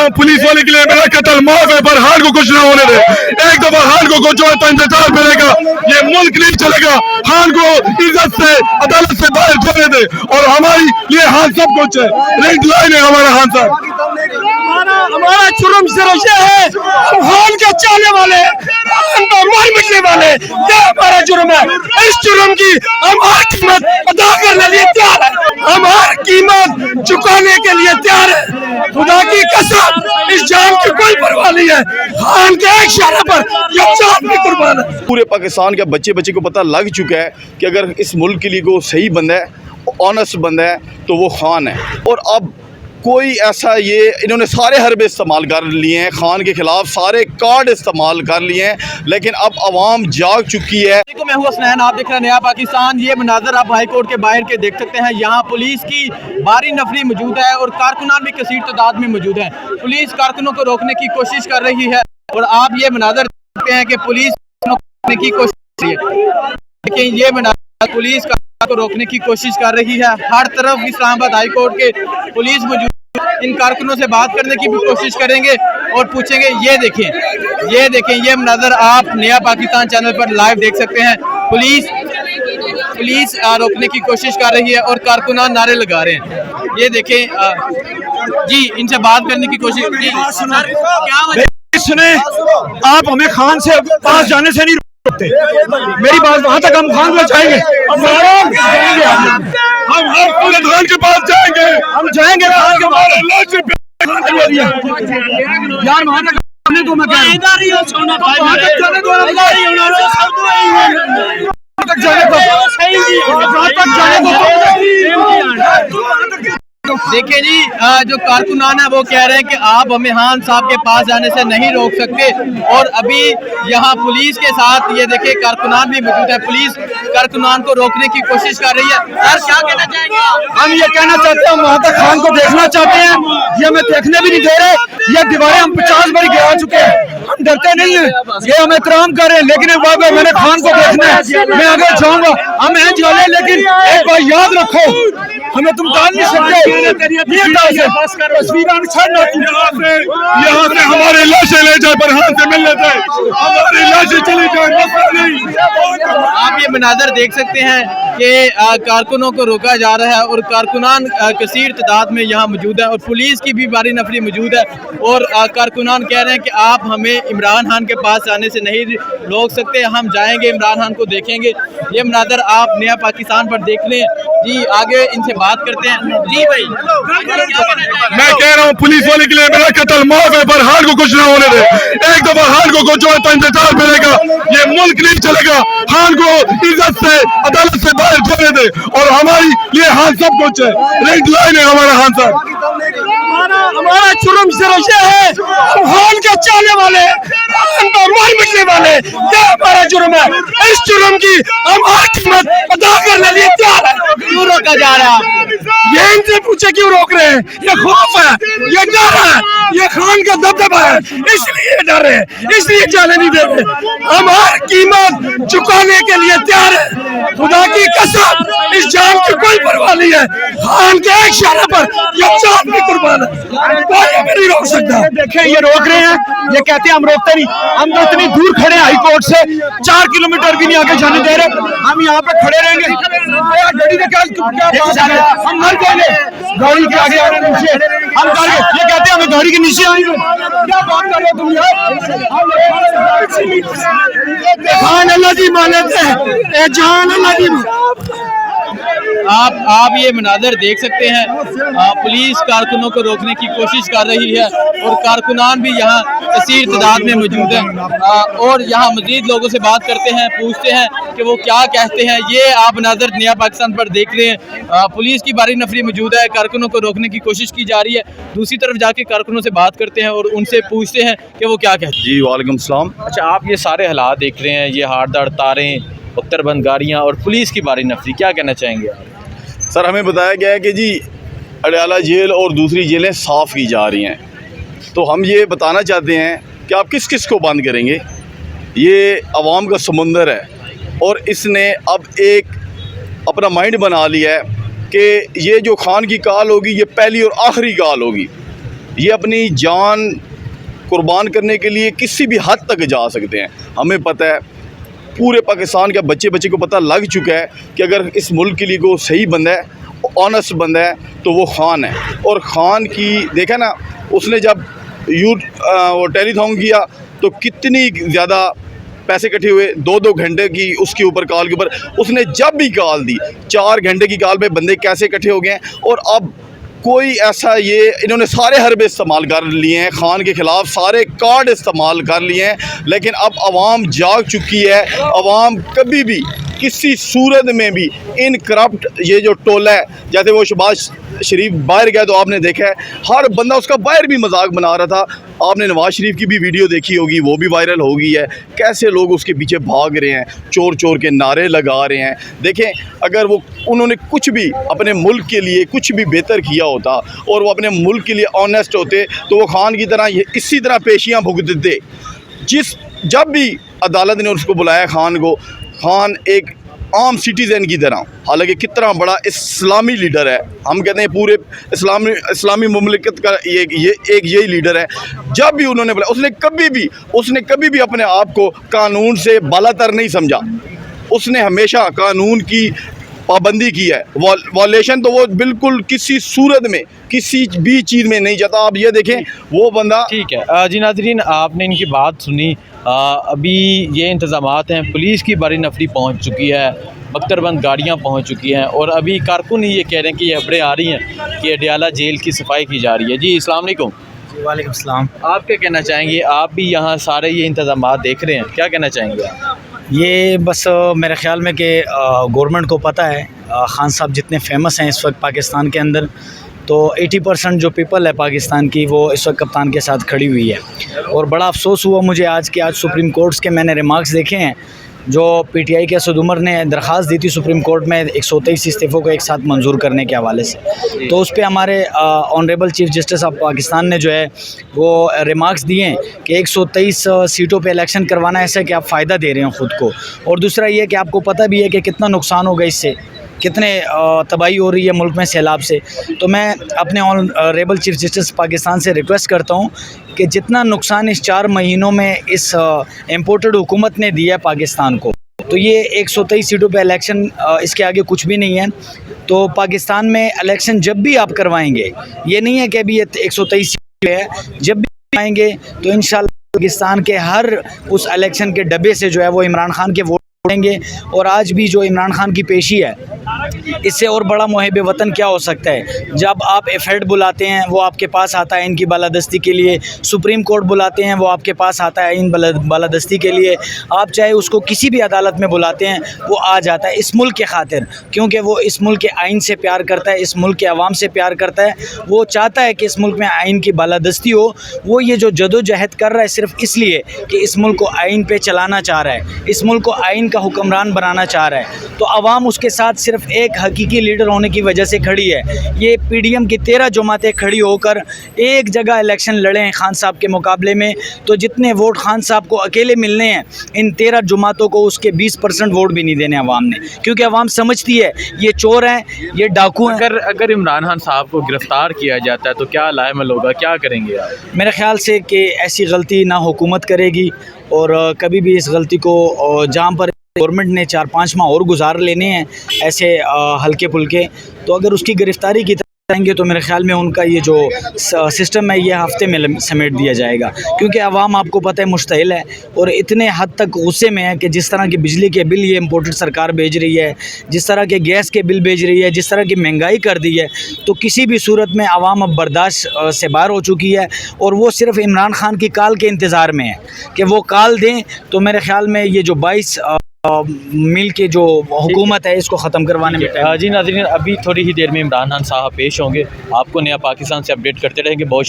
हूँ पुलिस वाले के लिए मेरा कत्ल माफ है, पर हाल को कुछ ना होने दे। एक दफा हाल को जो है तो इंतजार मिलेगा, ये मुल्क नहीं चलेगा। हाल को इज्जत से अदालत से बाहर जाने दे, और हमारी ये हाल सब कुछ है, रेड लाइन है हमारा हाल साहब। हमारा जुर्म सिर्फ ये है, हम हाल के चाहने वाले, हम तो मर मिटने वाले, ये हमारा जुर्म है। इस जुर्म की हम हर कीमत अदा करने के लिए तैयार है, हम हर कीमत चुकाने के लिए तैयार है। खुदा की कसम, इस जान की कोई परवाह नहीं है। खान के एक इशारे पर ये जान भी कुर्बान है। पूरे पाकिस्तान के बच्चे बच्चे को पता लग चुका है कि अगर इस मुल्क के लिए कोई सही बंदा है, ऑनेस्ट बंदा है, तो वो खान है। और अब कोई ऐसा, ये इन्होंने सारे हरबे इस्तेमाल कर लिए हैं, खान के खिलाफ सारे कार्ड इस्तेमाल कर लिए हैं, लेकिन अब आवाम जाग चुकी है। मैं हूँ हसनैन, आप देख रहे हैं नया पाकिस्तान। ये मनाजर आप हाई कोर्ट के बाहर के देख सकते हैं। यहाँ पुलिस की भारी नफरी मौजूद है और कारकुनान भी कसीर तादाद में मौजूद है। पुलिस कारकुनों को रोकने की कोशिश कर रही है, और आप ये मनाजर देखते हैं कि पुलिस रोकने की कोशिश कर रही है। लेकिन ये मनाजर पुलिस को रोकने की कोशिश कर रही है। हर तरफ इस्लामाबाद हाई कोर्ट के पुलिस मौजूद। इन कारकुनों से बात करने की भी कोशिश करेंगे और पूछेंगे। ये देखें ये मनाजर आप नया पाकिस्तान चैनल पर लाइव देख सकते हैं। पुलिस रोकने की कोशिश कर रही है और कारकुनान नारे लगा रहे हैं। ये देखें जी, इनसे बात करने की कोशिश। जी सर, क्या वजह सुने, आप हमें खान से पास जाने से नहीं रोकते। मेरी बात वहाँ तक, हम खान को जाएंगे, हम हर पूरे खान के पास जाएंगे, हम जाएंगे खान के पास। यार वहाँ तक जाने दो, मैं कह रहा हूँ वहाँ तक जाने दो, वहाँ तक जाने दो। देखिए जी, जो कारकुनान है वो कह रहे हैं कि आप हमें खान साहब के पास जाने से नहीं रोक सकते। और अभी यहाँ पुलिस के साथ ये देखिए कारकुनान भी मौजूद है। पुलिस कारकुनान को रोकने की कोशिश कर रही है। सर क्या कहना चाहेंगे? हम ये कहना चाहते हैं, हम वहाँ तक खान को देखना चाहते हैं, ये हमें देखने भी नहीं दे रहे। ये दीवारें हम 50 बार गिरा चुके हैं, हम डरते नहीं है, ये हम एहतराम कर रहे हैं। लेकिन एक बात, मैंने खान को देखना है, मैं आगे जाऊंगा, हम हैं जाने। लेकिन एक बात याद रखो, हमें तुम डाल नहीं सकते। यहाँ से हमारे लाशें ले जाए, पर हाथ से मिल लेते हैं, हमारी लाशें चली जाए। आप ये मनाजर देख सकते हैं कि कारकुनों को रोका जा रहा है और कारकुनान कसीर तादाद में यहाँ मौजूद है और पुलिस की भी भारी नफरी मौजूद है। और कारकुनान कह रहे हैं कि आप हमें इमरान खान के पास आने से नहीं रोक सकते, हम जाएंगे इमरान खान को देखेंगे। ये मनाजर आप नया पाकिस्तान पर देख लें जी। आगे इनसे बात करते हैं। जी भाई, मैं कह रहा हूँ पुलिस वाले के लिए मेरा कत्ल माफ है, पर हाल को कुछ ना होने दे। एक दफा हाल को जो है तो इंतजार मिलेगा, ये मुल्क नहीं चलेगा। हाल को इज्जत से अदालत से बाहर जाने दे, और हमारी ये हाल सब कुछ है, रेड लाइन है हमारा हाल साहब। हमारा जुर्म सिर्फ ये है, हम हाल के चाहने वाले, हम तो मर मिटने वाले, ये हमारा जुर्म है। इस जुर्म की हम हर कीमत अदा करने के लिए तैयार है। क्यों रोका जा रहा है? ये इनसे पूछे क्यों रोक रहे हैं? ये खौफ है, ये डर है, ये खान का दबदबा है, इसलिए डर है, इसलिए जाने नहीं दे रहे। हम हर कीमत चुकाने के लिए तैयार है। खुदा की कसम, इस जान की कोई परवाह नहीं है। खान के एक इशारे पर ये जान भी कुर्बान है, कोई भी नहीं रोक सकता। देखें, ये रोक रहे हैं, ये कहते हैं हम रोकते नहीं। हम तो इतनी दूर खड़े हैं हाई कोर्ट से, 4 किलोमीटर भी नहीं आगे जाने दे रहे। हम यहाँ पे खड़े रहेंगे। गाड़ी का हम मर जाएंगे, गाड़ी के आगे आने नीचे हम कर, ये कहते हैं हमें गाड़ी के नीचे आएंगे। क्या बात कर रहे हो तुम यार? खान अल्लाह की मानत है, जान अल्लाह की। आप ये मनाजर देख सकते हैं। पुलिस कारकुनों को रोकने की कोशिश कर रही है और कारकुनान भी यहाँ कसीर तादाद में मौजूद हैं। और यहाँ मजीद लोगों से बात करते हैं, पूछते हैं कि वो क्या कहते हैं। ये आप मनाजर नया पाकिस्तान पर देख रहे हैं। पुलिस की भारी नफरी मौजूद है, कारकुनों को रोकने की कोशिश की जा रही है। दूसरी तरफ जाके कारकुनों से बात करते हैं और उनसे पूछते हैं कि वो क्या कहते हैं। जी वालेकुम सलाम। अच्छा, आप ये सारे हालात देख रहे हैं, ये हार्ड तारें, उत्तरबंद गाड़ियाँ और पुलिस की भारी नफरी, क्या कहना चाहेंगे आप? सर, हमें बताया गया है कि जी अडयाला जेल और दूसरी जेलें साफ़ की जा रही हैं, तो हम ये बताना चाहते हैं कि आप किस किस को बंद करेंगे। ये आवाम का समुंदर है और इसने अब एक अपना माइंड बना लिया है कि ये जो खान की कॉल होगी ये पहली और आखिरी कॉल होगी। ये अपनी जान कुर्बान करने के लिए किसी भी हद तक जा सकते हैं। हमें पता है, पूरे पाकिस्तान के बच्चे को पता लग चुका है कि अगर इस मुल्क के लिए कोई सही बंदा है, ऑनेस्ट बंदा है, तो वो खान है। और खान की देखा ना, उसने जब वो टेलीथॉन किया तो कितनी ज़्यादा पैसे इकट्ठे हुए, 2-2 घंटे की उसके ऊपर कॉल के ऊपर उसने जब भी कॉल दी, 4 घंटे की कॉल पे बंदे कैसे इकट्ठे हो गए हैं। और अब कोई ऐसा, ये इन्होंने सारे हरबे इस्तेमाल कर लिए हैं, खान के ख़िलाफ़ सारे कार्ड इस्तेमाल कर लिए हैं, लेकिन अब आवाम जाग चुकी है। आवाम कभी भी किसी सूरत में भी इन करप्ट ये जो टोला है, जैसे वो शहबाज शरीफ बाहर गया तो आपने देखा है हर बंदा उसका बाहर भी मजाक बना रहा था। आपने नवाज शरीफ की भी वीडियो देखी होगी, वो भी वायरल हो गई है, कैसे लोग उसके पीछे भाग रहे हैं, चोर चोर के नारे लगा रहे हैं। देखें, अगर वो उन्होंने कुछ भी अपने मुल्क के लिए कुछ भी बेहतर किया होता और वो अपने मुल्क के लिए ऑनेस्ट होते तो वो खान की तरह इसी तरह पेशियाँ भुगत देते। जब भी अदालत ने उसको बुलाया खान को, खान एक आम सिटीज़न की तरह, हालांकि कितना बड़ा इस्लामी लीडर है, हम कहते हैं पूरे इस्लामी मुमलिकत का यही लीडर है। जब भी उन्होंने बोला, उसने कभी भी अपने आप को कानून से बालातर नहीं समझा। उसने हमेशा कानून की पाबंदी की है। वॉलेशन तो वो बिल्कुल किसी सूरत में किसी भी चीज़ में नहीं जाता। आप ये देखें, वो बंदा ठीक है जी। नाज़रीन, आपने इनकी बात सुनी। अभी ये इंतज़ामात हैं, पुलिस की बारी नफरी पहुंच चुकी है, बख्तरबंद गाड़ियां पहुंच चुकी हैं और अभी कारकुन ही ये कह रहे हैं कि ये खबरें आ रही हैं कि अडयाला जेल की सफाई की जा रही है। जी अस्सलाम वालेकुम। वालेकुम सलाम। आप क्या कहना चाहेंगे? आप भी यहाँ सारे ये इंतज़ामात देख रहे हैं, क्या कहना चाहेंगे आप? ये बस मेरे ख़्याल में कि गवर्नमेंट को पता है ख़ान साहब जितने फेमस हैं इस वक्त पाकिस्तान के अंदर, तो 80% जो पीपल है पाकिस्तान की वो इस वक्त कप्तान के साथ खड़ी हुई है। और बड़ा अफसोस हुआ मुझे आज सुप्रीम कोर्ट्स के मैंने रिमार्क्स देखे हैं जो PTI के असद उमर ने दरख्वास्त दी थी सुप्रीम कोर्ट में 123 इस्तीफ़ों को एक साथ मंजूर करने के हवाले से। तो उस पर हमारे honourable chief justice of Pakistan ने जो है वो रिमार्क्स दिए हैं कि 123 सीटों पे इलेक्शन करवाना ऐसा कि आप फ़ायदा दे रहे हैं ख़ुद को, और दूसरा ये कि आपको पता भी है कि कितना नुकसान होगा, इससे कितने तबाही हो रही है मुल्क में सैलाब से। तो मैं अपने ऑनरेबल चीफ जस्टिस पाकिस्तान से रिक्वेस्ट करता हूँ कि जितना नुकसान इस 4 महीनों में इस इम्पोर्टेड हुकूमत ने दिया है पाकिस्तान को, तो ये 123 सीटों पे इलेक्शन इसके आगे कुछ भी नहीं है। तो पाकिस्तान में इलेक्शन जब भी आप करवाएंगे, ये नहीं है कि अभी ये 123 सीटें है, जब भी आएंगे तो इंशाल्लाह पाकिस्तान के हर उस इलेक्शन के डब्बे से जो है वो इमरान खान के वोट देंगे। और आज भी जो इमरान खान की पेशी है, इससे और बड़ा मुहिब वतन क्या हो सकता है। जब आप एफर्ट बुलाते हैं वो आपके पास आता है इनकी बालादस्ती के लिए, सुप्रीम कोर्ट बुलाते हैं वो आपके पास आता है इन बालादस्ती के लिए, आप चाहे उसको किसी भी अदालत में बुलाते हैं वो आ जाता है इस मुल्क के खातिर, क्योंकि वो इस मुल्क के आइन से प्यार करता है, इस मुल्क के अवाम से प्यार करता है। वो चाहता है कि इस मुल्क में आइन की बालादस्ती हो। वो ये जो जदोजहद कर रहा है सिर्फ इसलिए कि इस मुल्क को आइन पे चलाना चाह रहा है, इस मुल्क को आइन का हुक्मरान बनाना चाह रहा है। तो अवाम उसके साथ सिर्फ एक हकीकी लीडर होने की वजह से खड़ी है। ये PDM की 13 जमातें खड़ी होकर एक जगह इलेक्शन लड़े हैं खान साहब के मुकाबले में, तो जितने वोट खान साहब को अकेले मिलने हैं इन 13 जमातों को उसके 20% वोट भी नहीं देने अवाम ने, क्योंकि अवाम समझती है ये चोर हैं, ये डाकू हैं। अगर इमरान खान साहब को गिरफ्तार किया जाता है तो क्या लाएमल होगा, क्या करेंगे आप? मेरे ख्याल से कि ऐसी गलती ना हुकूमत करेगी, और कभी भी इस गलती को जहाँ पर गवर्नमेंट ने 4-5 माह और गुजार लेने हैं ऐसे हल्के फुल्के, तो अगर उसकी गिरफ्तारी की जाएंगे तो मेरे ख्याल में उनका ये जो सिस्टम है ये हफ्ते में समेट दिया जाएगा। क्योंकि अवाम आपको पता है मुश्तइल है और इतने हद तक गुस्से में है कि जिस तरह की बिजली के बिल ये इम्पोर्टेड सरकार भेज रही है, जिस तरह के गैस के बिल भेज रही है, जिस तरह की महंगाई कर दी है, तो किसी भी सूरत में अवाम अब बर्दाश्त से बाहर हो चुकी है। और वो सिर्फ इमरान खान की कॉल के इंतज़ार में है कि वो कॉल दें, तो मेरे ख्याल में ये जो 22 मील की जो हुकूमत है इसको ख़त्म करवाने में। जी नाज़रीन, अभी थोड़ी ही देर में इमरान खान साहब पेश होंगे, आपको नया पाकिस्तान से अपडेट करते रहेंगे। बहुत